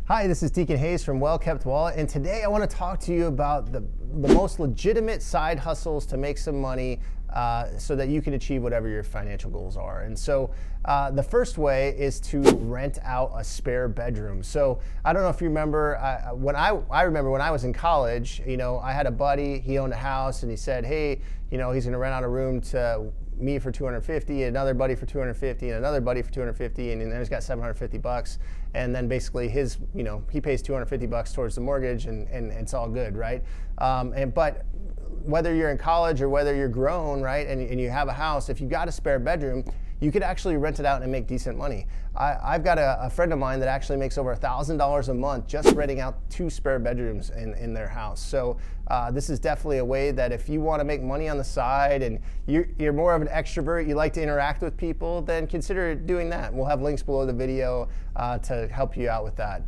Hi, this is Deacon Hayes from Well Kept Wallet, and today I want to talk to you about the most legitimate side hustles to make some money so that you can achieve whatever your financial goals are. And so the first way is to rent out a spare bedroom. So I don't know if you remember, I remember when I was in college, I had a buddy, he owned a house, and he said, hey, he's going to rent out a room to me for $250, another buddy for $250, and another buddy for $250, and then he's got $750, and then basically his, he pays $250 towards the mortgage, and it's all good, right? But whether you're in college or whether you're grown, right, and you have a house, if you've got a spare bedroom, you could actually rent it out and make decent money. I've got a friend of mine that actually makes over $1,000 a month just renting out 2 spare bedrooms in their house. So this is definitely a way that if you want to make money on the side and you're more of an extrovert, you like to interact with people, then consider doing that. We'll have links below the video to help you out with that.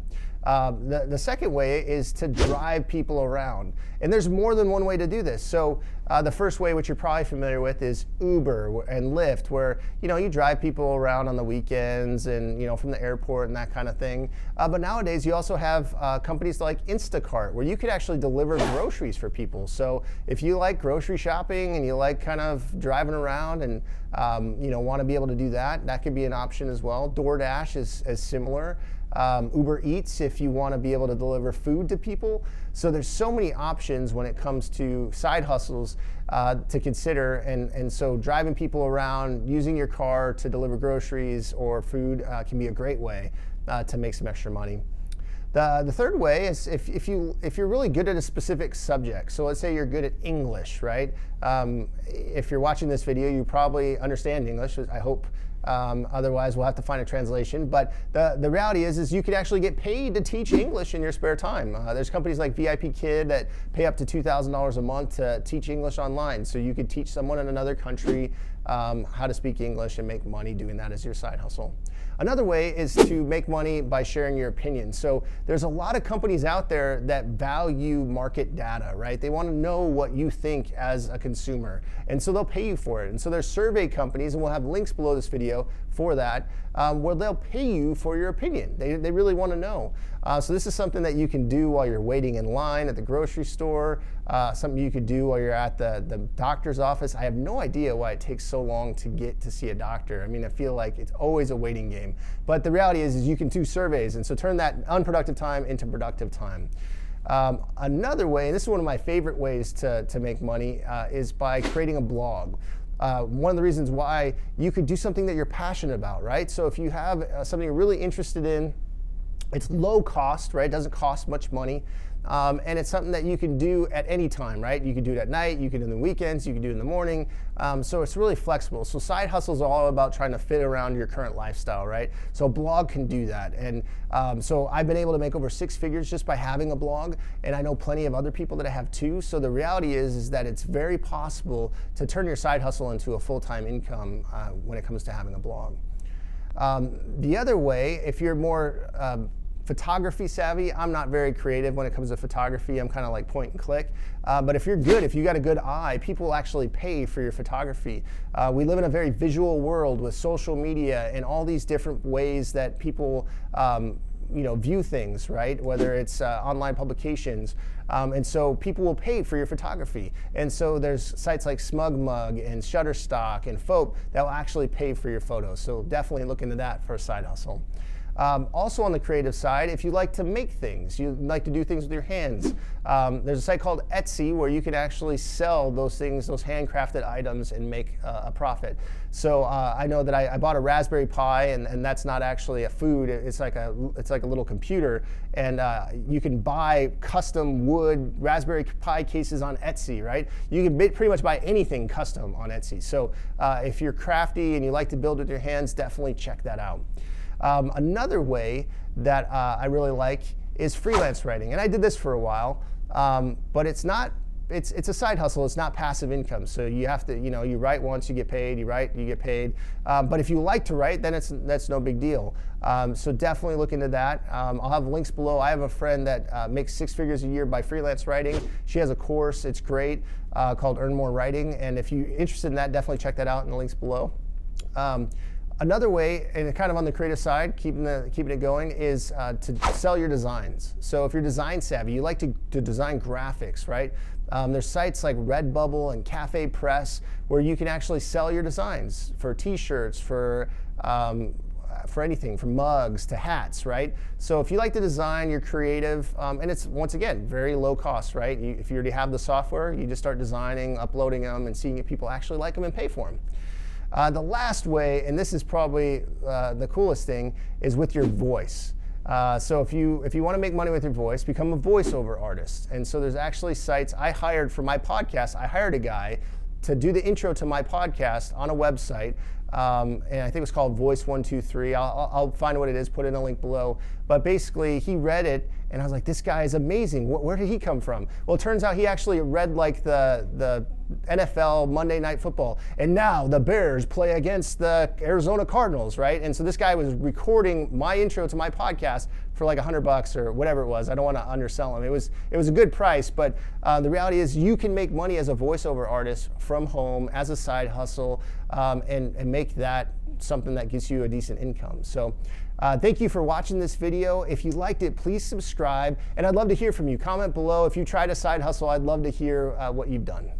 The second way is to drive people around. And there's more than one way to do this. So the first way, which you're probably familiar with, is Uber and Lyft, where you drive people around on the weekends and from the airport and that kind of thing. But nowadays you also have companies like Instacart, where you could actually deliver groceries for people. So if you like grocery shopping and you like kind of driving around and want to be able to do that, that could be an option as well. DoorDash is similar. Uber Eats, if you want to be able to deliver food to people. So there's so many options when it comes to side hustles to consider, and so driving people around, using your car to deliver groceries or food can be a great way to make some extra money. The third way is if you're really good at a specific subject. So let's say you're good at English, right? If you're watching this video, you probably understand English, I hope. Otherwise, we'll have to find a translation. But the reality is you could actually get paid to teach English in your spare time. There's companies like VIP Kid that pay up to $2,000 a month to teach English online. So you could teach someone in another country how to speak English and make money doing that as your side hustle. Another way is to make money by sharing your opinion. So there's a lot of companies out there that value market data, right? They want to know what you think as a consumer, and so they'll pay you for it. And so there's survey companies, and we'll have links below this video for that, where they'll pay you for your opinion. They really want to know. So this is something that you can do while you're waiting in line at the grocery store, something you could do while you're at the doctor's office. I have no idea why it takes so long to get to see a doctor. I mean, I feel like it's always a waiting game. But the reality is you can do surveys, and so turn that unproductive time into productive time. Another way, and this is one of my favorite ways to make money, is by creating a blog. One of the reasons why you could do something that you're passionate about, right? So if you have something you're really interested in, it's low cost, right? It doesn't cost much money. And it's something that you can do at any time, right? You can do it at night, you can do it in the weekends, you can do it in the morning. So it's really flexible. So side hustles are all about trying to fit around your current lifestyle, right? So a blog can do that. And so I've been able to make over 6 figures just by having a blog, and I know plenty of other people that have too. So the reality is that it's very possible to turn your side hustle into a full-time income when it comes to having a blog. The other way, if you're more photography savvy, I'm not very creative when it comes to photography. I'm kind of like point and click. But if you're good, if you got a good eye, people will actually pay for your photography. We live in a very visual world with social media and all these different ways that people view things, right? Whether it's online publications. And so people will pay for your photography. And so there's sites like SmugMug and Shutterstock and Fope that will actually pay for your photos. So definitely look into that for a side hustle. Also on the creative side, if you like to make things, you like to do things with your hands, there's a site called Etsy where you can actually sell those things, those handcrafted items, and make a profit. So I know that I bought a Raspberry Pi, and that's not actually a food. It's like a little computer, and you can buy custom wood Raspberry Pi cases on Etsy, right? You can pretty much buy anything custom on Etsy. So if you're crafty and you like to build with your hands, definitely check that out. Another way that I really like is freelance writing, and I did this for a while, but it's a side hustle. It's not passive income. So you have to, you write once, you get paid. You write, you get paid. But if you like to write, then that's no big deal. So definitely look into that. I'll have links below. I have a friend that makes 6 figures a year by freelance writing. She has a course. It's great called Earn More Writing, and if you're interested in that, definitely check that out in the links below. Another way, and kind of on the creative side, keeping it going, is to sell your designs. So if you're design savvy, you like to design graphics, right? There's sites like Redbubble and Cafe Press where you can actually sell your designs for T-shirts, for anything, from mugs to hats, right? So if you like to design, you're creative, and it's, once again, very low cost, right? If you already have the software, you just start designing, uploading them, and seeing if people actually like them and pay for them. The last way, and this is probably the coolest thing, is with your voice. So if you want to make money with your voice, become a voiceover artist. And so there's actually sites I hired for my podcast. I hired a guy to do the intro to my podcast on a website. And I think it was called Voice 123. I'll find what it is, put in a link below. But basically, he read it, and I was like, this guy is amazing. Where did he come from? Well, it turns out he actually read like the NFL Monday Night Football, and now the Bears play against the Arizona Cardinals, right? And so this guy was recording my intro to my podcast for like $100 or whatever it was. I don't want to undersell him. It was a good price, but the reality is you can make money as a voiceover artist from home as a side hustle, and make that something that gives you a decent income. So thank you for watching this video. If you liked it, please subscribe, and I'd love to hear from you. Comment below if you tried a side hustle. I'd love to hear what you've done.